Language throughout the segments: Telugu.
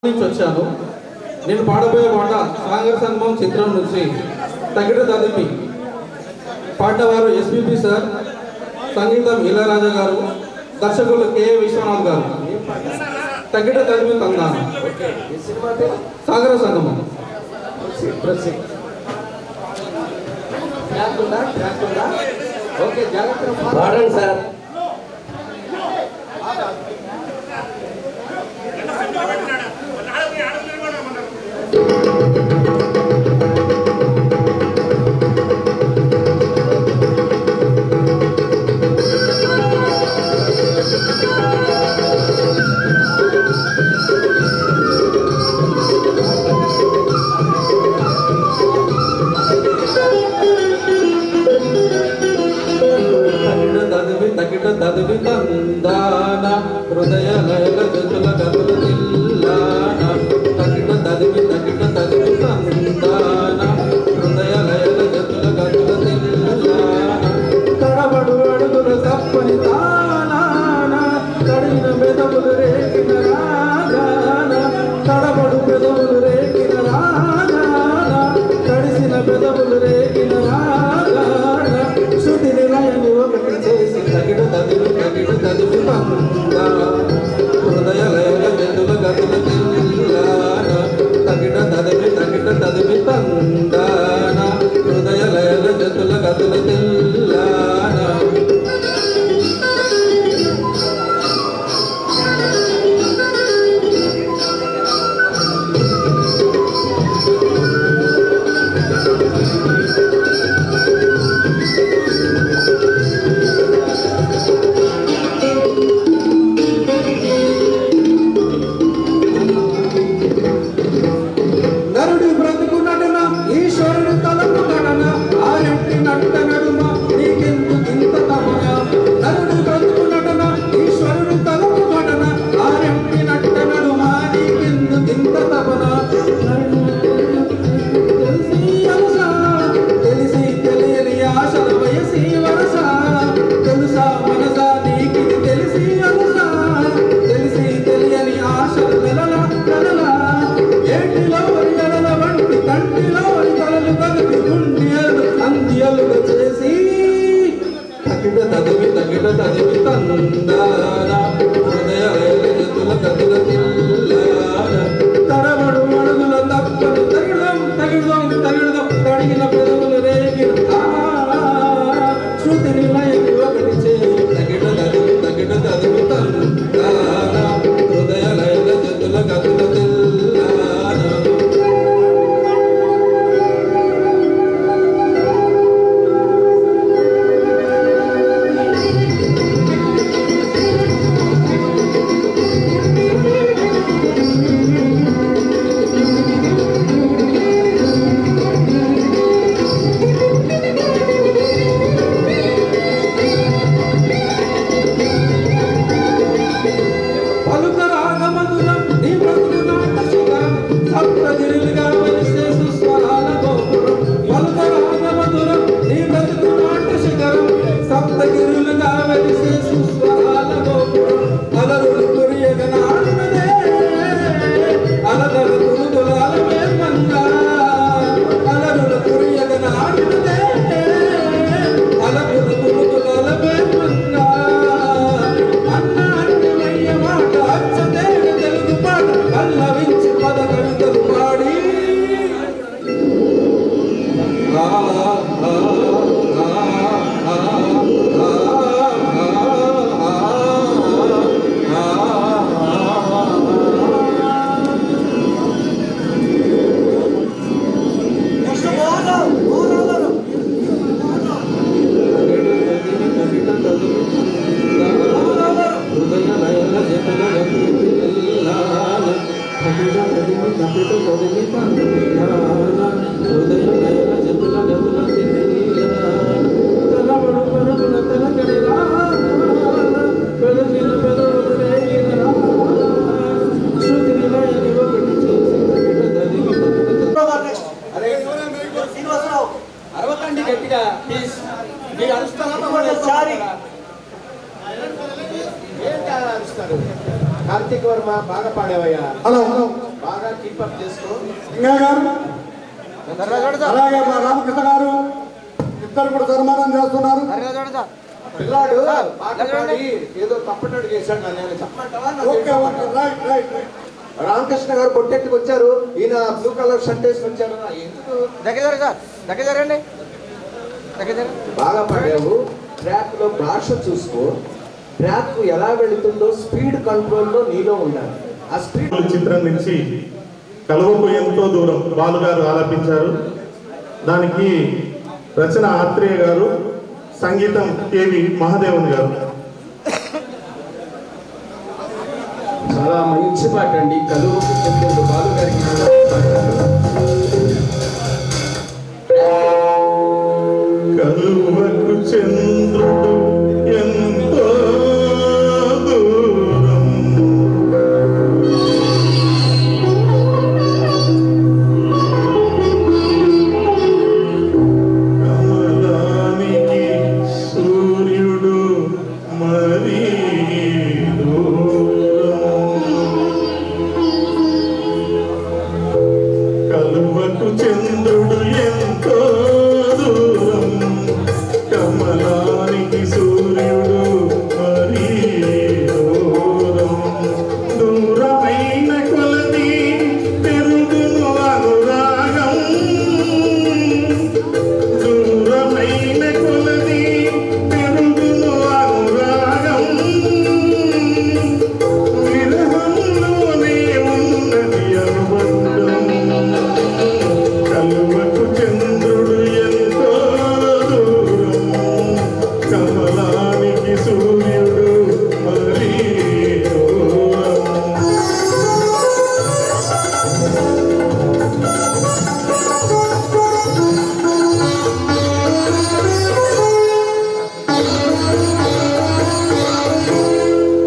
నుంచి వచ్చాను. నేను పాడబోయే పాట సాగర సంగమం చిత్రం నుంచి తగిట తదిపి. పాటవారు ఎస్పీపీ సార్, సంగీతం ఇళయరాజా గారు, దర్శకులు కె విశ్వనాథ్ గారు. తగిట తదిపి తందాను. సాగర సంగమం. ఓకే, జాగ్రత్తగా పాడండి సార్. తదివి తందాన హృదయ లయల జతుల గతుల తిల్లాన. తగిట తదివి తందాన హృదయ లయల జతుల గతుల తిల్లాన. తడబడు అడుగుల తప్పని తానాన తడిన పెదవులు రేగిన రాగాన. తడబడు పెదవులు రేగిన రాగాన తడిసిన పెదవులు రేగిన రాగాన. శృతిని లయని ఒకటి చేసి తగిట తదివి తందాన హృదయ లయల జతుల గతుల తిల్లాన. తగిట తదివి తందాన హృదయ లయల జతుల గతుల తిల్లాన. నరుడి బ్రతుకు నటన ఈశ్వరుడు తలపు గణన ఆరెంటి నట్ట నడుమ నీకెందుకు ఇంత తమన. నరుడి బ్రతుకు నటన ఈశ్వరుడు తలపు గణన ఆరెంటి నట్ట నడుమ నీకెందుకు ఇంత తమన. తెలిసి తెలియని ఆశల వయసి వరస తెలుసా మనసా నీకిది తెలిసి అనుసా. తెలిసి తెలియని ఆశల నెలల నెలల ఏటిలో వరిగలల వంటి కంటిలో వరిగలలు కలిపి గుండియలు అందియలుగా చేసి తగిట తదివి తందాన హృదయ జతుల గతుల తిల్లాన. తడబడు అడుగుల తప్పని తగిడం తడిగిన పెదవులు రేగిన శృతిని లయని ఒకటి చేసి తగిట తదివి తందాన హృదయ లయల జతుల గతుల తిల్లాన. పలుక రాగమధురం నీ బ్రతుకు నాట శిఖరం సప్తగిరులుగా వెలిసే సుస్వరాల గోపురం. పలుక రాగమధురం నీ బ్రతుకు నాట శిఖరం సప్తగిరులుగా వెలిసే సుస్వరాల గోపురం. అలరులు కురియగనాడినదే అలదలు తురుదులాలమే మంగా. అలరులు కురియగనాడినదే అలరులు తురుదులాలమే మంగా. తెలుగు పాట పల్లవించి పద కవితలు పాడి హృదయ లయల జతుల గతుల తిల్లాన. తగిట తదివి తందాన హృదయ లయల జతుల గతుల తిల్లాన. తలబడు పరుగుల తలకడి రాగాన పెదవిన పెదవులు రేగిన రాగాన. శృతిని లయని ఒకటి చేసి తగిట తదివి శ్రీనివాసరావు అరవకండి గట్టిగా ప్లీజ్. మీరు అరుస్తారా? కార్తీక్ వర్మ బాగా పాడేవయ్యా. హలో బాగా కీపప్ చేసుకో. సింగయ్య గారు అలాగే మా రామకృష్ణ గారు ఇద్దరు కూడా సన్మానం చేస్తున్నారు. పిల్లాడు పాట పాడి ఏదో తప్పటడు చేశాడు. నేను చెప్పమంటావా? Okay okay right right right. Ramakrishna గారు కొట్టెట్టుకు వచ్చారు. ఈయన బ్లూ కలర్ షర్ట్ వేసుకు వచ్చారు. ఎందుకు బాగా పాడావు. ట్రాక్ లో భాష చూసుకో. ట్రాక్ ఎలా వెళుతుందో స్పీడ్ కంట్రోల్లో నీలో ఉండాలి. ఆ స్పీడ్ చిత్రం నుంచి కలువకు ఎంతో దూరం బాలు గారు ఆలపించారు. దానికి రచన ఆత్రేయ గారు, సంగీతం కేవి మహాదేవన్ గారు. చాలా మంచి పాట అండి. కలువకు చెందుడు బాలు గారికి కలువకు చంద్రుడు ఎంతో దూరం, కమలానికి సూర్యుడు మరీ దూరం. కలువకు చంద్రుడు ఎంతో దూరం, కమలానికి సూర్యుడు మరీ దూరం. దూరమైన కొలది పెరుగును అనురాగం, దూరమైన కొలది పెరుగును అనురాగం. విరహంలోనే ఉన్నది అనుబంధం. కలువకు చంద్రుడు ఎంతో దూరం, కమలానికి సూర్యుడు మరీ దూరం.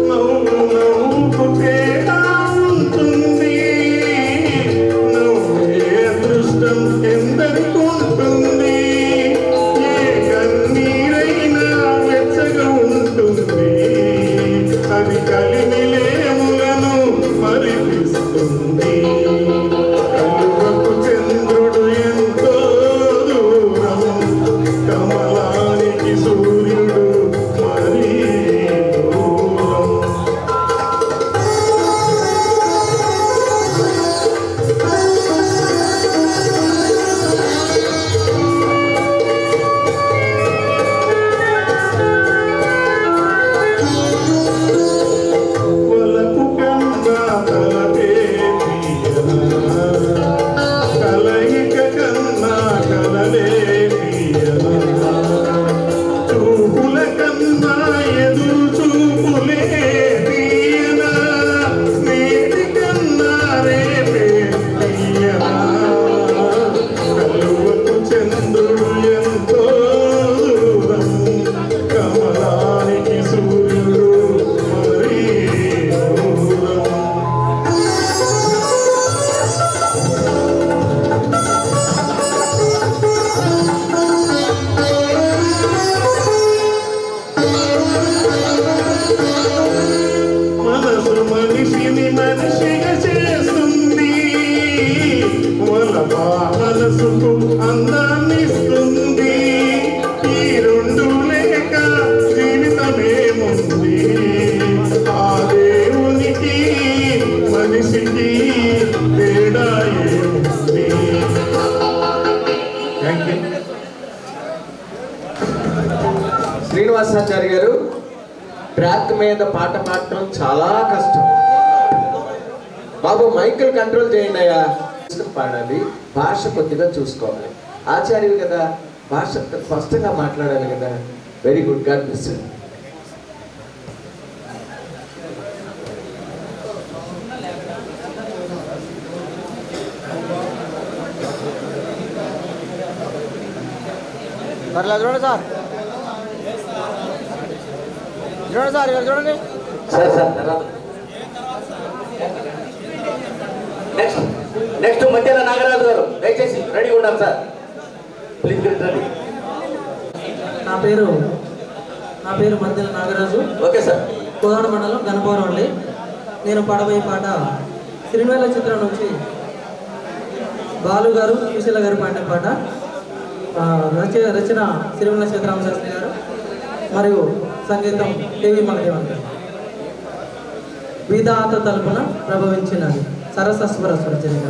నవ్వు నవ్వుకు తేడా ఉంటుంది, నవ్వే అదృష్టం ఎందరికుంటుంది. ఏ కన్నీరైనా వెచ్చగా ఉంటుంది, అది కలిమిలేములను మరిపిస్తుంది. కలువకు చంద్రుడు ఎంతో దూరం, కమలానికి సూర్యుడు మరీ దూరం. వలపు కన్నా తలపే తీయనా, కలయిక కన్నా కలలే తీయనా. చూపుల కన్నా ఎదురు చూపులే తీయనా, నేటి కన్నా రేపే తీయనా. కలువకు చంద్రుడు ఎంతో దూరం, కమలానికి సూర్యుడు మరీ దూరం. మనసు మనిషిని మనిషిగా చేస్తుంది, వలప మనసుకు అందాన్నిస్తుంది. ఈ రెండు లేక జీవితమేముంది, ఆ దేవునికి మనిషికి తేడా ఏముంది. Thank you. శ్రీనివాసాచారి గారు, ట్రాక్ మీద పాట పాడటం చాలా కష్టం. బాబు మైకులు కంట్రోల్ చేయండి అయ్యా. పాడాలి, భాష కొద్దిగా చూసుకోవాలి. ఆచార్యులు కదా, భాష స్పష్టంగా మాట్లాడాలి కదా. Very good, God bless you. చూడండి సార్, చూడండి సార్, ఇక్కడ చూడండి. సార్ తర్వాత నెక్స్ట్ మధ్యలో నాగరాజు గారు, దయచేసి రెడీగా ఉండాలి సార్. Please get ready. నా పేరు మధ్యల నాగరాజు. Okay sir. కోదాడ మండలం గణపవరం అండి. నేను పాడబోయే పాట సిరిమేళ చిత్రం నుంచి బాలు గారు సుశీల గారు పాడిన పాట. రచన సిరిమేళ సీతారామ శాస్త్రి గారు మరియు సంగీతం కేవి మహదేవన్ గారు. విధాత తలుపున ప్రభవించినది సరసస్వర స్వరచరిత.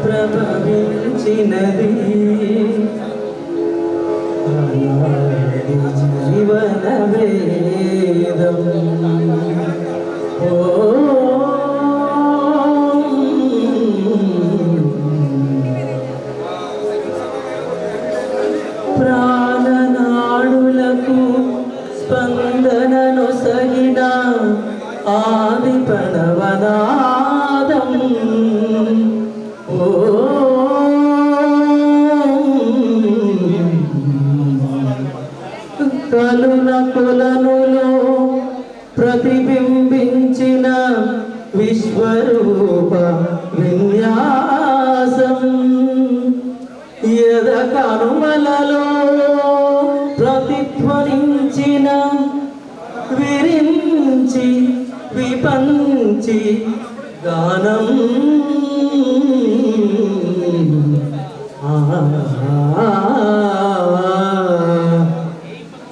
ప్రభవించినది జీవన వేదం. ప్రాణనాడులకు స్పందనను సగిన ఆది ప్రణవనాదం. కలున కొలనులో ప్రతిబింబించిన విశ్వరూప విన్యాసం. యద కనుమలలో ప్రతిధ్వనించిన విరించి విపంచి గానం.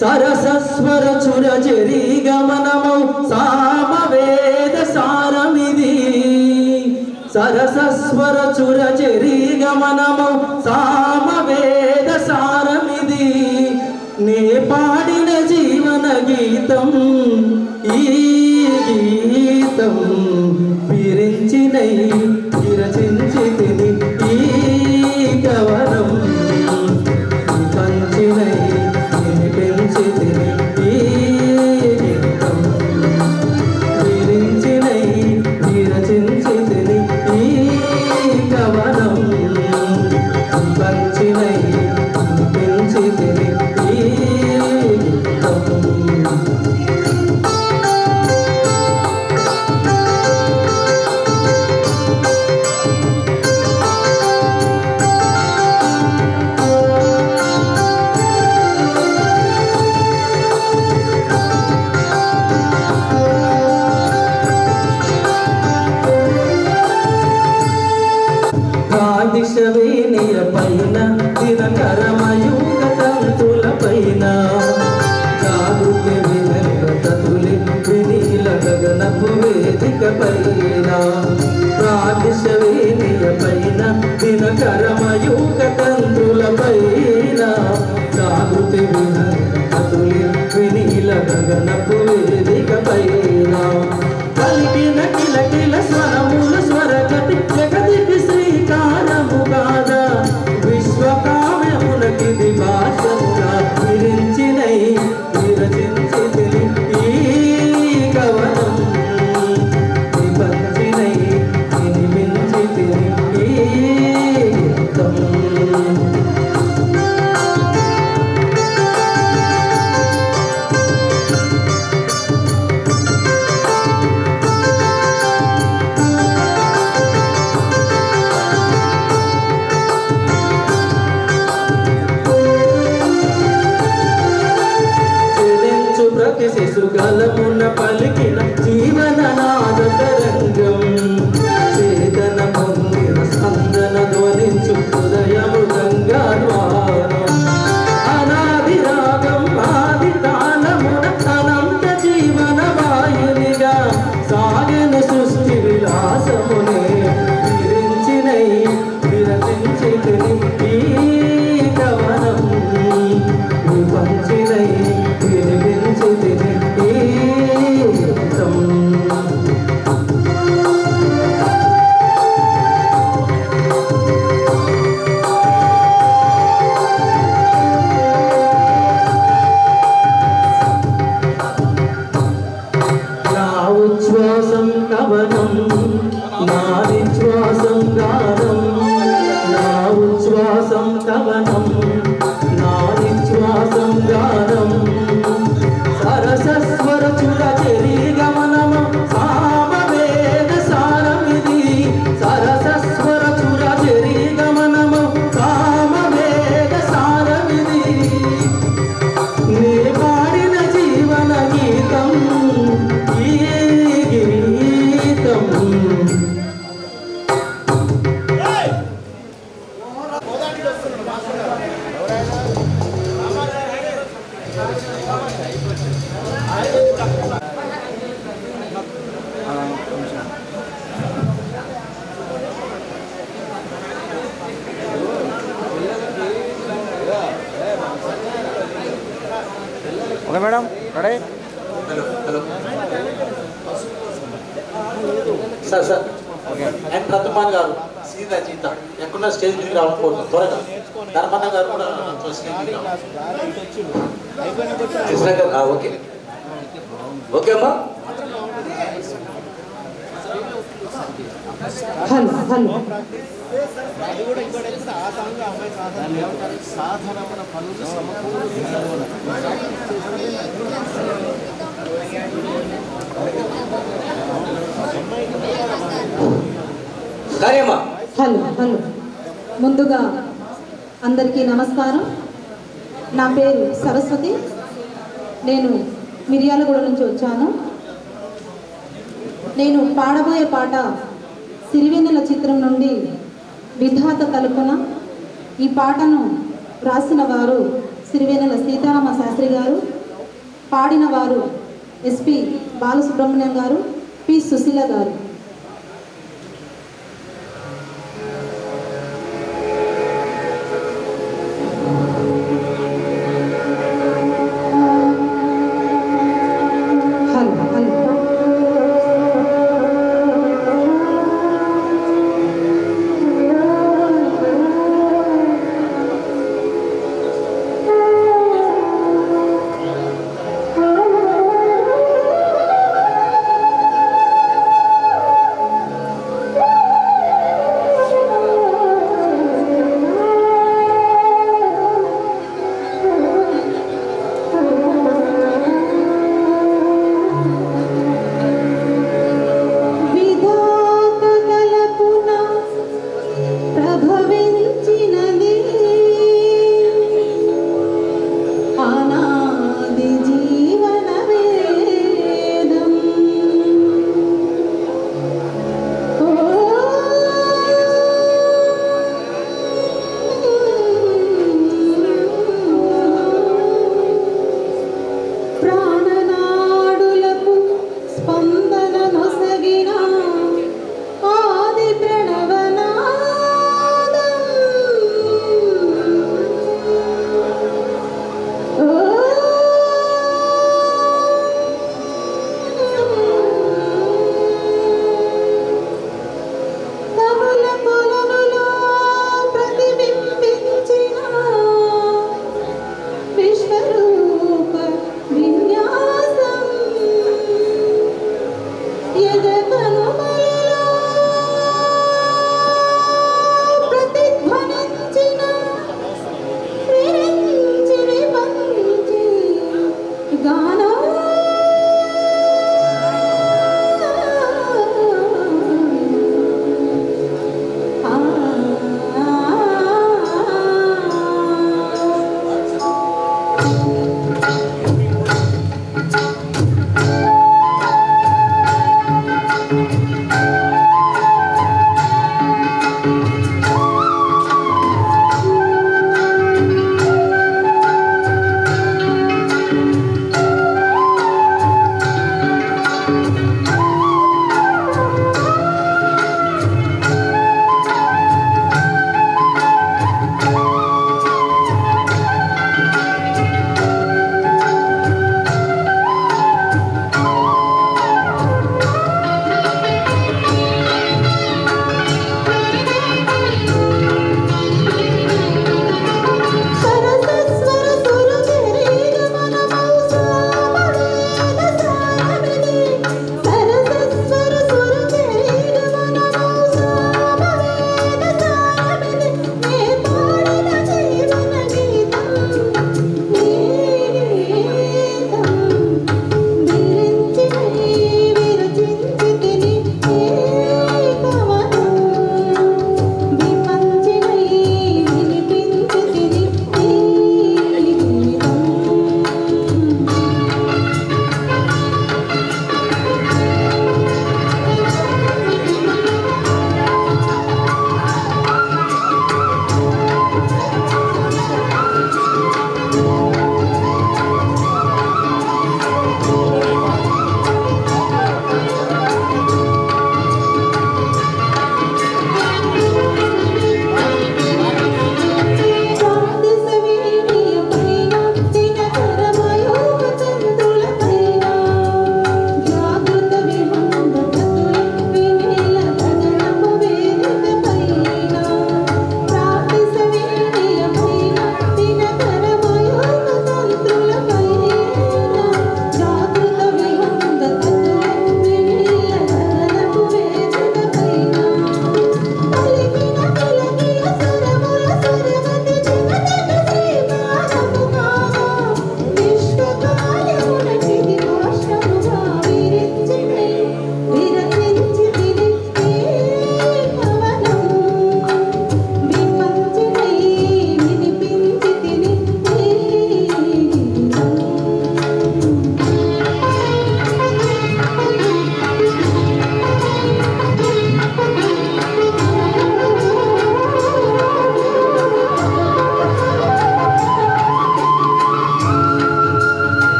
సరసస్వర చుర చెరి గమనమౌ సామవేద సారమిది. సరసస్వర చుర చెరి గమనమౌ సామవేద సారమిది. నే పాడిన జీవన గీతం ఈ గీతం విరించినై విరచించితిని ఈ కవనం. పంచినై వినిపించితిని ఈ గీతం విరించినై విరచించితిని ఈ కవనం. పంచినై వినిపించితిని ఈ గీతం. దిశవేనియ పైన దినకరమయూక తంతుల పైన జాగృతి వినతులి వినీల గగనపు వేదిక పైన. ప్రాదిశవేనియ పైన దినకరమయూక తంతుల పైన జాగృతి వినతులి వినీల గగనపు వేదిక పైన. కలిగిన కిలకిల స్వరముల స్వరగతి జగతికి శ్రీకారము కాదా. విశ్వకావ్యమునకి దివాసముగా విరించినై విరచించితిని ఈ కవనం. విపంచినై వినిపించితిని ఈ గీతం. ప్రతి శిశుగలమున పలికిన జీవననాద తరంగం. చేతన పొందిన స్పందన ధ్వనించు హృదయము గంగాద్వారం. అనాది రాగం ఆది తాళమున అనంత జీవన వాయునిగా సాగిన సృష్టి విలాసమునే విరించినై విరచి ఉచ్ఛ్వాసం కవనం నా నిశ్వాసం గానం నా ఉచ్ఛ్వాసం కవనం నా నిశ్వాసం గానం సరసస్వర చుర చెరి గమనము సామవేద సారమిది సరసస్వర చుర చెరి గమనము సామవేద సారమిది నే పాడిన జీవన గీతం ఈ గీతం okay madam ready sir and ప్రతిమాన్ గారు సీత చీత ఎక్కడున్న స్టేజ్ మీదకి రావడం త్వరగా ధర్మన్న గారు కూడా స్టేజ్ మీదకి రావాలి. ఓకే ఓకే అమ్మా. హలో హలో కార్యమ్మా. హలో హలో ముందుగా అందరికీ నమస్కారం. నా పేరు సరస్వతి. నేను మిర్యాలగూడ నుంచి వచ్చాను. నేను పాడబోయే పాట సిరివెన్నెల చిత్రం నుండి విధాత తలుపున. ఈ పాటను రాసిన వారు సిరివెన్నెల సీతారామ శాస్త్రి గారు, పాడిన వారు ఎస్పి బాలసుబ్రహ్మణ్యం గారు, పి సుశీల గారు. హలో హలో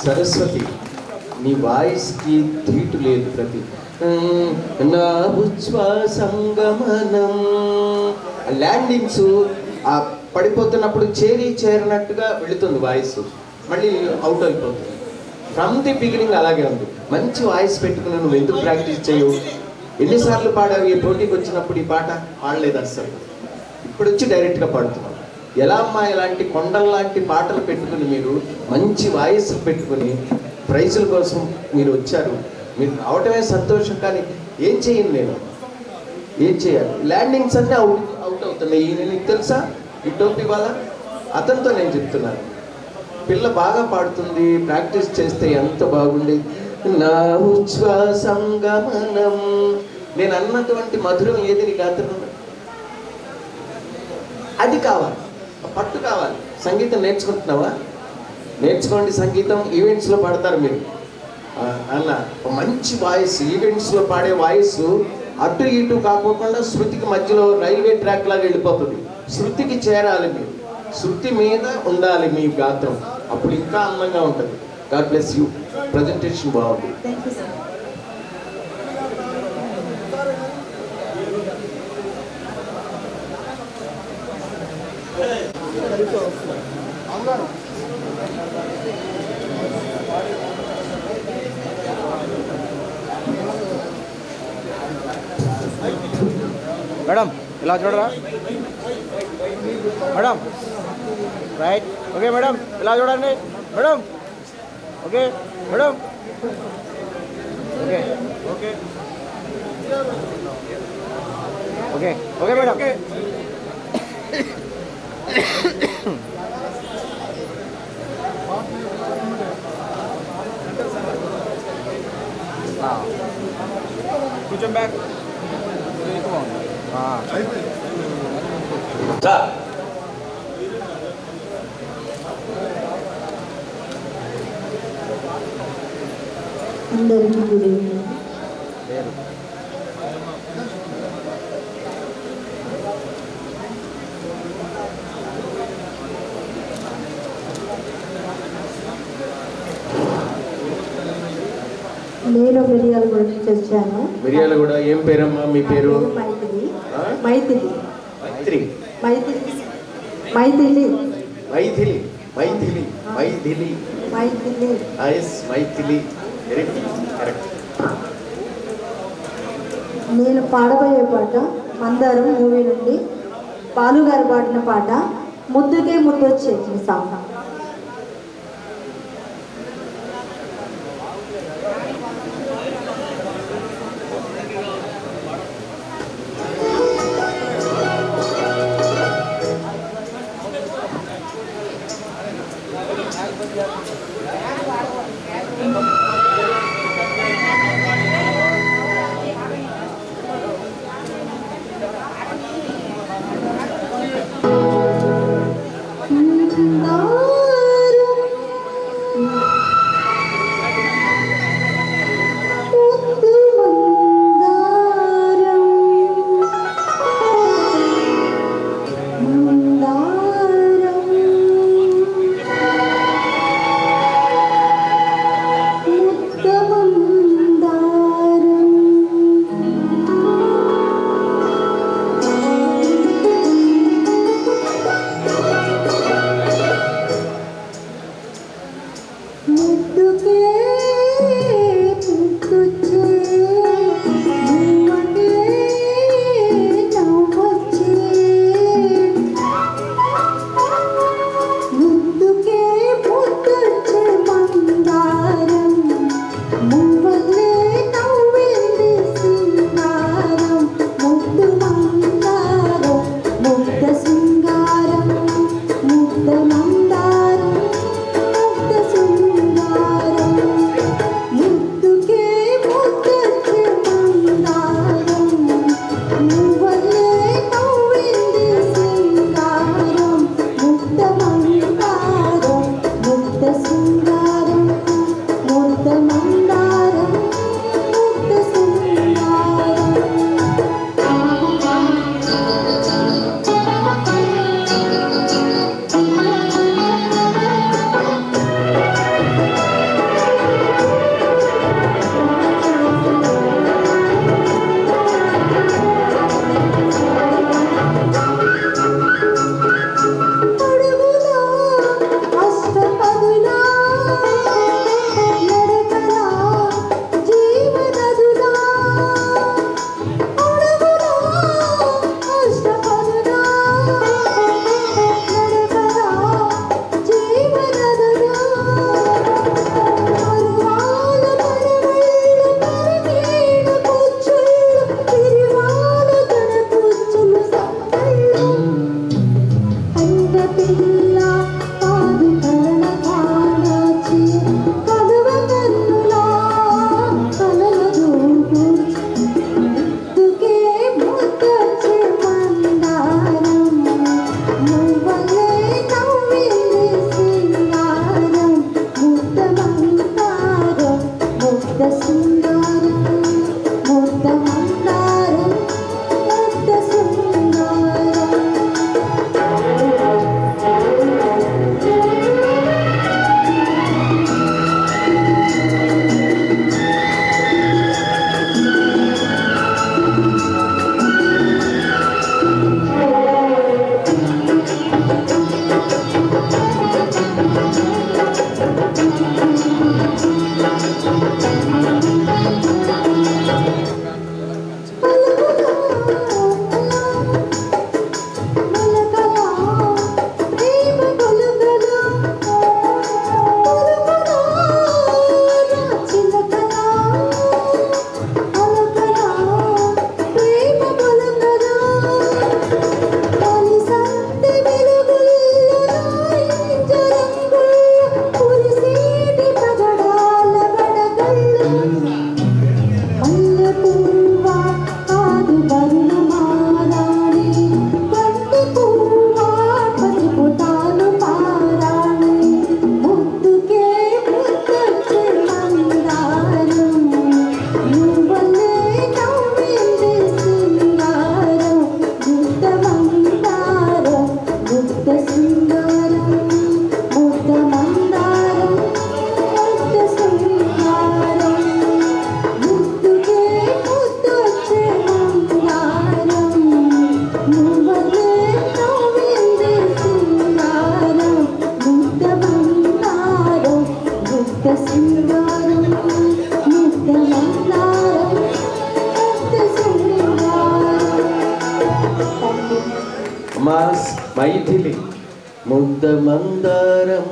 సరస్వతి, నీ వాయిస్కి ధీటు లేదు. ప్రతి నా ఉచ్ఛ్వాసంగమనం ల్యాండింగ్స్ ఆ పడిపోతున్నప్పుడు చేరినట్టుగా వెళుతుంది వాయిస్, మళ్ళీ అవుట్ అయిపోతుంది. ఫ్రమ్ ది బిగినింగ్ అలాగే ఉంది. మంచి వాయిస్ పెట్టుకుని నువ్వు ఎందుకు ప్రాక్టీస్ చేయవు? ఎన్నిసార్లు పాడావు ఈ పోటీకి వచ్చినప్పుడు? ఈ పాట పాడలేదు అస్సలు. ఇప్పుడు వచ్చి డైరెక్ట్గా పాడుతున్నావు. ఎలా అమ్మా ఇలాంటి కొండల్లాంటి పాటలు పెట్టుకుని మీరు మంచి వాయిస్ పెట్టుకుని ప్రైజుల కోసం మీరు వచ్చారు. మీరు రావటమే సంతోషం, కానీ ఏం చేయను నేను, ఏం చేయాలి? ల్యాండింగ్స్ అన్నీ అవుట్ అవుతున్నాయి. ఈయన నీకు తెలుసా? ఈ టోపీ వాళ్ళ అతనితో నేను చెప్తున్నాను. పిల్ల బాగా పాడుతుంది, ప్రాక్టీస్ చేస్తే ఎంత బాగుండేది. నా ఉచ్ఛ్వాసంగమనం, నేను అన్నటువంటి మధురం ఏది నీ గాత్రంలో? అది కావాలి, పట్టు కావాలి. సంగీతం నేర్చుకుంటున్నావా? నేర్చుకోండి. సంగీతం ఈవెంట్స్లో పాడతారు మీరు అన్న. మంచి వాయిస్, ఈవెంట్స్లో పాడే వాయిస్ అటు ఇటు కాకోకుండా శృతికి మధ్యలో రైల్వే ట్రాక్ లాగా వెళ్ళిపోతుంది. శృతికి చేరాలి మీరు, శృతి మీద ఉండాలి మీ గాత్రం, అప్పుడు ఇంకా అందంగా ఉంటుంది. God bless you. ప్రజెంటేషన్ బాగుంది. మేడం ఇలా చూడరా మేడం. రైట్, ఓకే మేడం, ఇలా చూడండి madam. Okay madam, okay okay okay okay madam. కొంచెం బ్యాక్ అందరికీ గుడ్ ఈవినింగ్. నేను మిర్యాలగూడ నుంచి వచ్చాను. మిర్యాలగూడ. ఏం పేరమ్మా మీ పేరు? Maithili. Maitri. Maithili. Maithili. Maithili. Maithili. Maithili. Maithili. Yes, Maithili. Very good, correct. నేను పాడబోయే పాట మందారం మూవీ నుండి బాలుగారు పాడిన పాట ముద్దుకే ముద్దు వచ్చేది సాంగ్. No. మా మైథిలి ముద్ద మందారం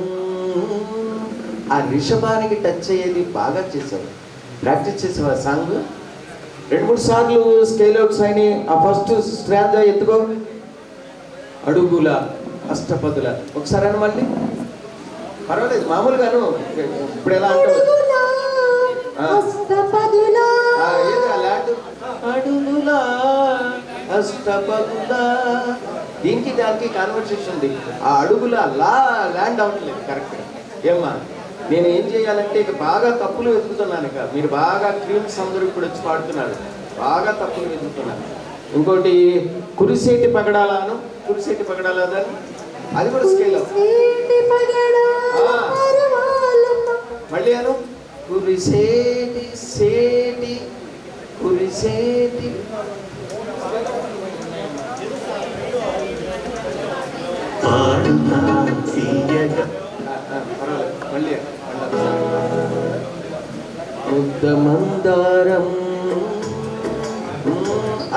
ఆ రిషభానికి టచ్ అయ్యేది బాగా చేసావు. ప్రాక్టీస్ చేసావా సాంగ్? 2-3 సార్లు స్కేల్ అవుట్స్ అయినాయి. ఆ ఫస్ట్ స్ట్రాంజా ఎత్తుకో. అడుగుల అష్టపదుల ఒకసారి అని మళ్ళీ పర్వాలేదు మామూలుగాను. ఇప్పుడు ఎలా అంటావు? అడుగుల అష్టపదుల దీనికి దానికి కాన్వర్సేషన్ ఉంది. ఆ అడుగుల ల్యాండ్ అవ్వట్లేదు కరెక్ట్గా. ఏమ్మా నేను ఏం చేయాలంటే ఇక బాగా తప్పులు వెతుకుతున్నాను. ఇక మీరు బాగా క్రీమ్స్ అందరూ ఇప్పుడు వచ్చి పాడుతున్నారు. బాగా తప్పులు వెతుకుతున్నాను. ఇంకోటి కురిసేటి పగడాలను కురిసేటి పగడాలని అది కూడా స్కేల్ మళ్ళీ అను కురిసేటి సేటి కురిసేటి మళ్ళీ ముద్ద మందారం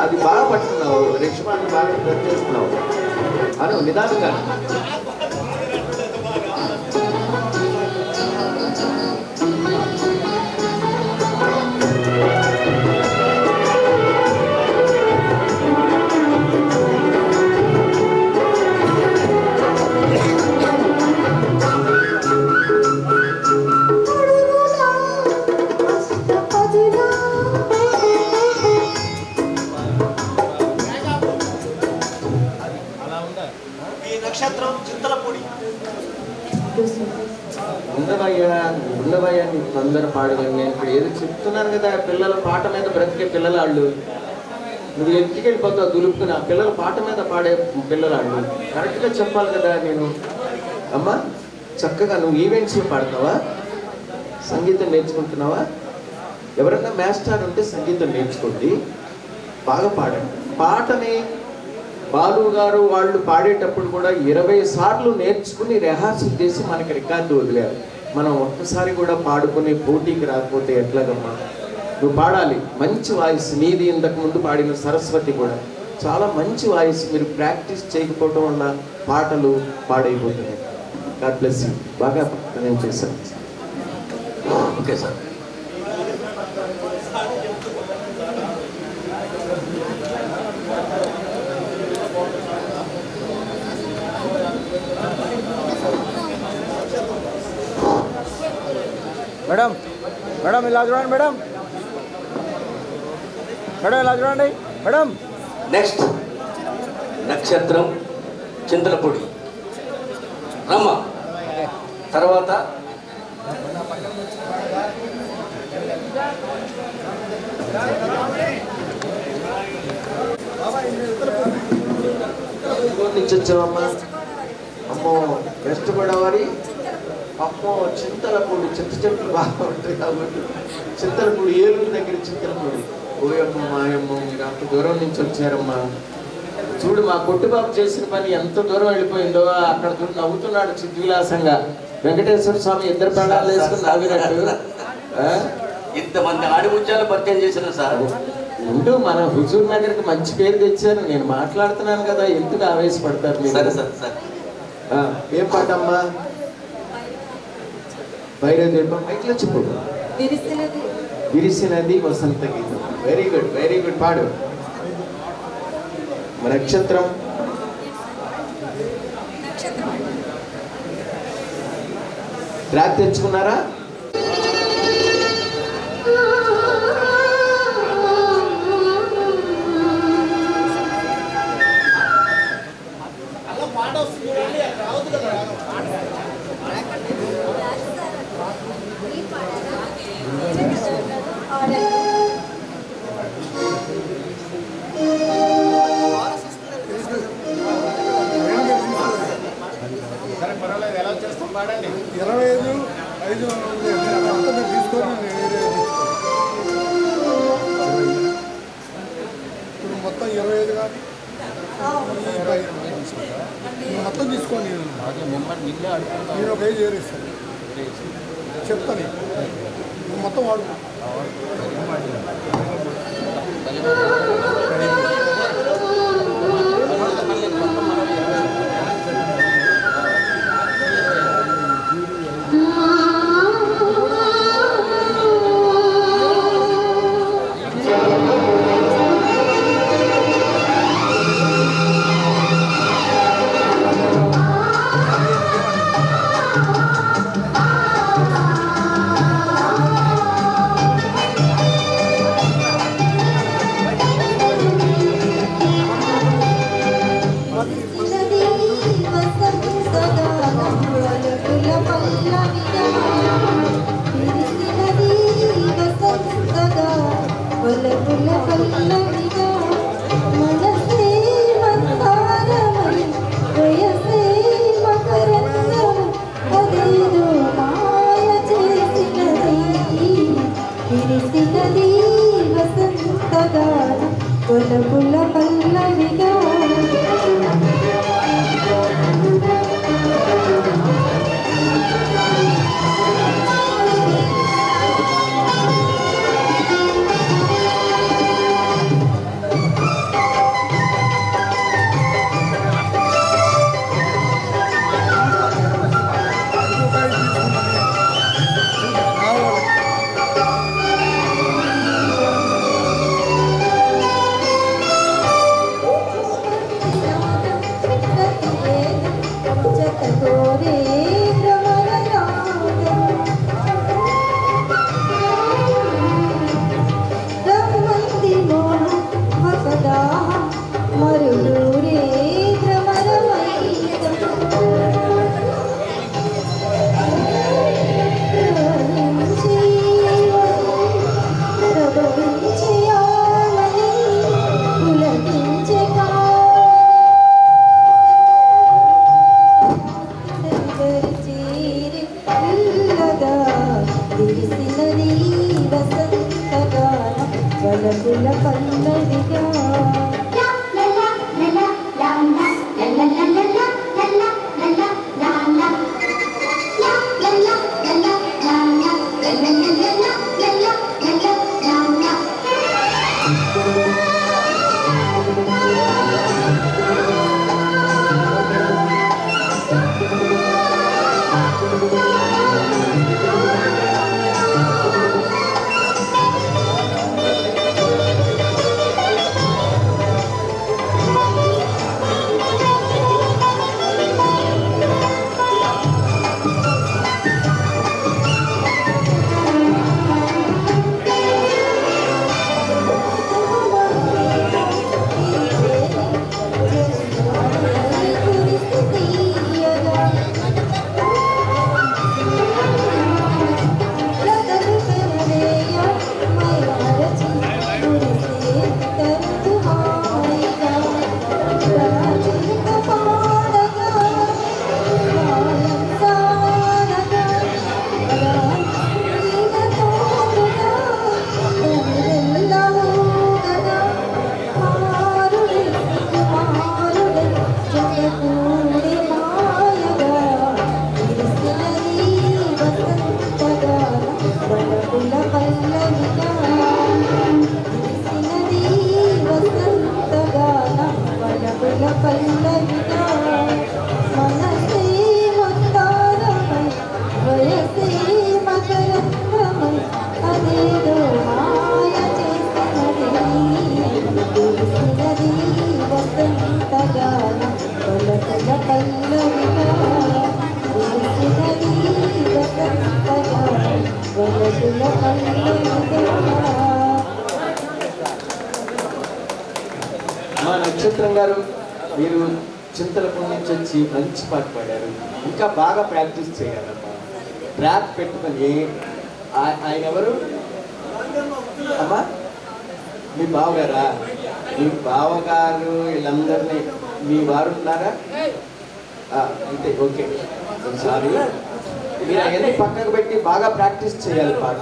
అది బాగా పట్టుకున్నావు. రిషభాన్ని బాగా ప్రెస్ చేస్తున్నావు అను నిదానంగా. ఉండవయ్యా నీ తొందర పాడగలను. నేను ఇప్పుడు ఏదో చెప్తున్నాను కదా. పిల్లల పాట మీద బ్రతికే పిల్లలాళ్ళు నువ్వు ఎత్తికెళ్ళిపోతావు దులుపుకుని. ఆ పిల్లల పాట మీద పాడే పిల్లలాళ్ళు కరెక్ట్గా చెప్పాలి కదా. నేను అమ్మా చక్కగా నువ్వు ఈవెంట్స్లో పాడతావా? సంగీతం నేర్చుకుంటున్నావా? ఎవరైనా మాస్టర్ ఉంటే సంగీతం నేర్చుకోండి, బాగా పాడండి. పాటని బాలు గారు వాళ్ళు పాడేటప్పుడు కూడా 20 సార్లు నేర్చుకుని రిహార్సల్ చేసి మనకి రికార్డు వదిలేరు. మనం ఒక్కసారి కూడా పాడుకుని పోటీకి రాకపోతే ఎట్లాగమ్మా? నువ్వు పాడాలి. మంచి వాయిస్ నీది. ఇంతకు ముందు పాడిన సరస్వతి కూడా చాలా మంచి వాయిస్. మీరు ప్రాక్టీస్ చేయకపోవడం వల్ల పాటలు పాడైపోతున్నాయి. God bless you. బాగా నేను చేశాను. Okay sir. మేడం మేడం ఇలా చూడండి మేడం. మేడం ఇలా చూడండి మేడం. నెక్స్ట్ నక్షత్రం చింతలపూడి రమ్మ. తర్వాత నుంచి వచ్చామమ్మా. అమ్మో వెస్ట్ గోదావరి. అమ్మో చింతలపూడి. చింత చెట్లు బాగా ఉంటాయి కాబట్టి చింతలపూడి ఏలూరు దగ్గర చింతలపూడి. ఓయమ్మ మాయమ్మ మీరు అంత దూరం నుంచి వచ్చారమ్మా. చూడు మా కొట్టుబాబు చేసిన పని ఎంత దూరం వెళ్ళిపోయిందో. అక్కడ చూడు నవ్వుతున్నాడు చిద్విలాసంగా. వెంకటేశ్వర స్వామి 2 ప్రాణాలు వేసుకుని నవ్వినట్టు. ఇంతమంది ఆడిముత్యాలు పరిచయం చేసిన సార్ ఉంటూ మన హుజూర్ నగర్కి మంచి పేరు తెచ్చారు. నేను మాట్లాడుతున్నాను కదా, ఎందుకు ఆవేశపడతారు మీరు? సరే సార్ సార్. ఏం పాట అమ్మా? భైరవ మైక్లో చెప్పు. విరిసినది వసంత గీతం. Very good very good. పాడు. నక్షత్రం ట్రాక్ తెచ్చుకున్నారా? సరే పర్వాలేదు. ఎలా చేస్తాం పాడండి. 25 మొత్తం తీసుకొని ఇప్పుడు మొత్తం 25 కాదు మొత్తం తీసుకొని నేను ఒక ఏజ్ ఏరిస్తాను చెప్తాను. మొత్తం వాడు మళ్ళీ వలపుల పల్లవిగా మనసే మందారమై వయసే మకరందం అదేదో మాయ చేసినది విరిసినది వసంతగానం వలపుల పల్లవిగా మా నక్షత్రం గారు మీరు చింతలపూడి నుంచి వచ్చి మంచి పాట పాడారు. ఇంకా బాగా ప్రాక్టీస్ చేయాలమ్మా. ట్రాక్ పెట్టుకొని ఆయన ఎవరు అమ్మా? మీ బావగారా? మీ బావగారు వీళ్ళందరినీ మీ వారు ఉన్నారా? అంతే, ఓకే. సారీ, మీరు అవన్నీ పక్కకు పెట్టి బాగా ప్రాక్టీస్ చేయాలి. పాట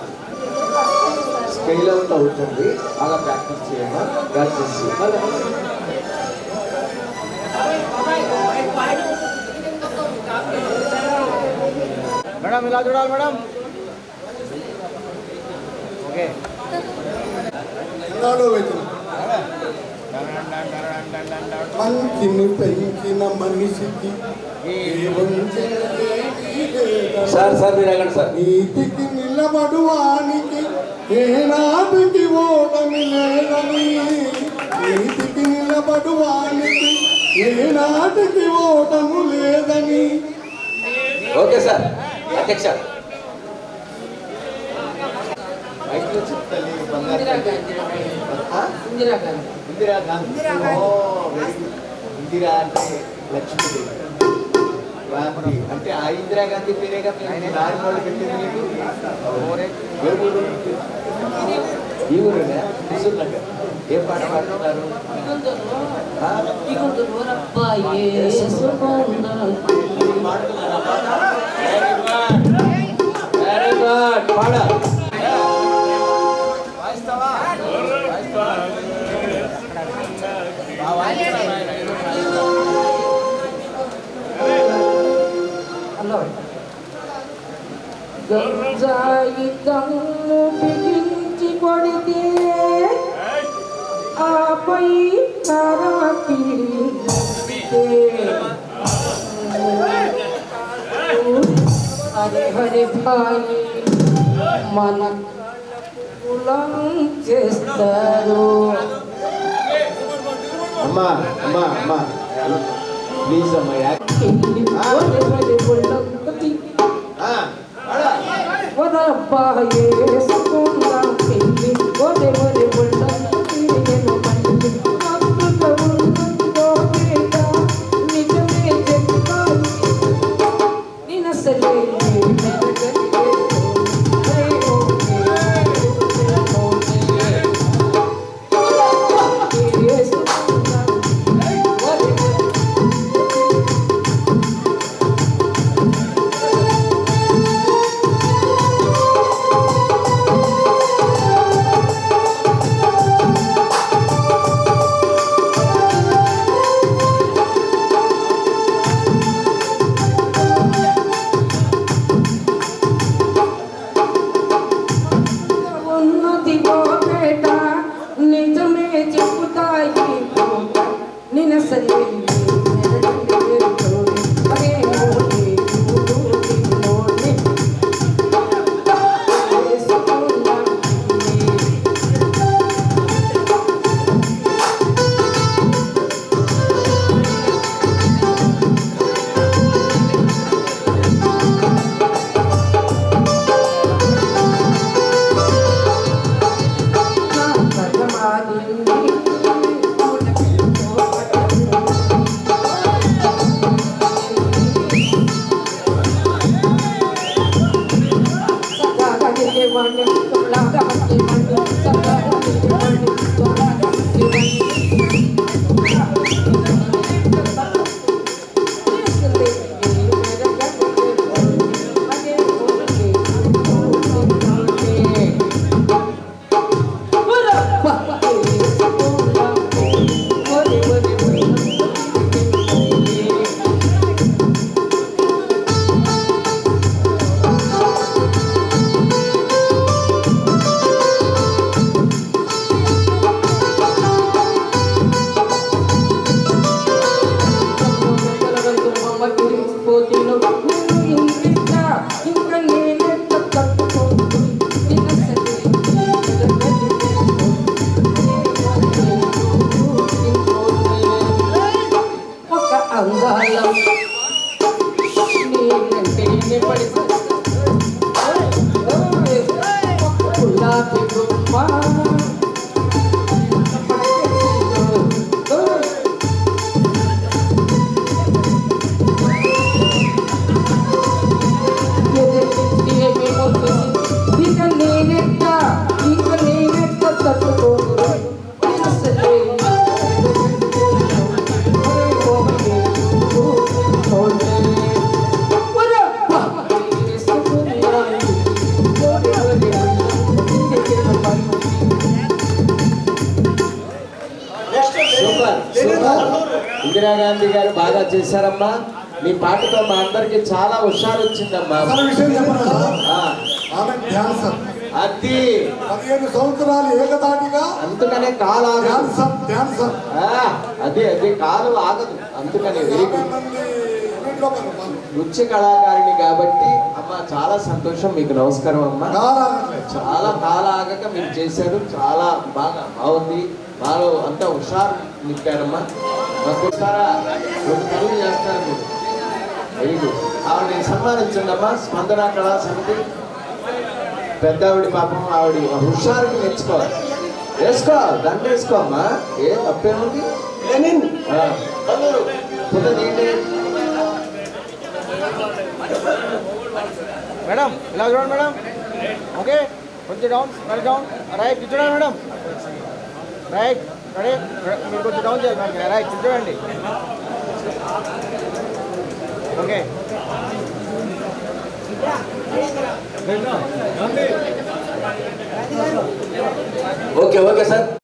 స్కేల్ అవుట్ అవుతుంది, బాగా ప్రాక్టీస్ చేయాలి. ప్రాక్టీస్ మేడం ఇలా చూడాలి మేడం. ఓకే మంచిని పెంచిన మనిషికి సార్ మీరు అడగండి సార్. నీతికి నిలబడువానికి ఏనాటికి ఓటమి లేదని, నీతికి నిలబడువానికి ఏనాటికి ఓటము లేదని. Okay sir. అధ్యక్ష మైక్లో చెప్తాను. ఇందిరా గాంధీ. ఇందిరా అంటే లక్ష్మీదేవి, గాంధీ అంటే ఆ ఇందిరా గాంధీ పేరేగా దాని వాళ్ళు పెట్టింది. మీకు ఈ ఊరేనా? హుజూర్ నగర్. ఏ పాట పాడుతున్నారు? Very good. పాడ. గంజాయి దమ్ము బిగించి కొడితే ఆపై కరాకిడి హరే హరే భాయి మన కులం చేస్తారు. అమ్మా అమ్మా అమ్మా ప్లీజ్ అమ్మా. వరబ్బాయే సుకుందం పెళ్ళి ఒరే ఒరే ఒళ్ళం తిరిగెను మళ్ళీ అమృత ఉన్నదో పేట నిజమే చెప్తాను నినసలే ఇందిరాగాంధీ గారు బాగా చేశారమ్మా. మీ పాటతో మా అందరికి చాలా హుషారు వచ్చిందమ్మా. ఆమె డాన్సర్. అది 15 సంవత్సరాలు ఏకదాటిగా అందుకనే కాలు ఆగదు. డాన్సర్. అదే అదే కాలు ఆగదు. అందుకనే నృత్య కళాకారిణి కాబట్టి అమ్మ చాలా సంతోషం. మీకు నమస్కారం అమ్మా. చాలా కాలు ఆగక మీరు చేశారు. చాలా బాగా బాగుంది. మాలో అంతా హుషారు నింపారమ్మా. మాకు పనులు చేస్తారు మీరు. Very good. ఆవిడని సన్మానించండి అమ్మా. స్పందన కళా సమితి పెద్ద ఆవిడ పాపం ఆవిడ హుషారుకి మెచ్చుకోవాలి. వేసుకో దండ వేసుకో అమ్మా. ఏ తప్పేముంది. మేడం ఇలా చూడండి మేడం. ఓకే కొంచెం డౌన్ మరి డౌన్ రైట్ కూర్చోండి మేడం రైట్ రెడీ మీరు కొంచెం డౌన్ చేయాలి మేడం రైట్ కూర్చోండి ఓకే ఓకే ఓకే సార్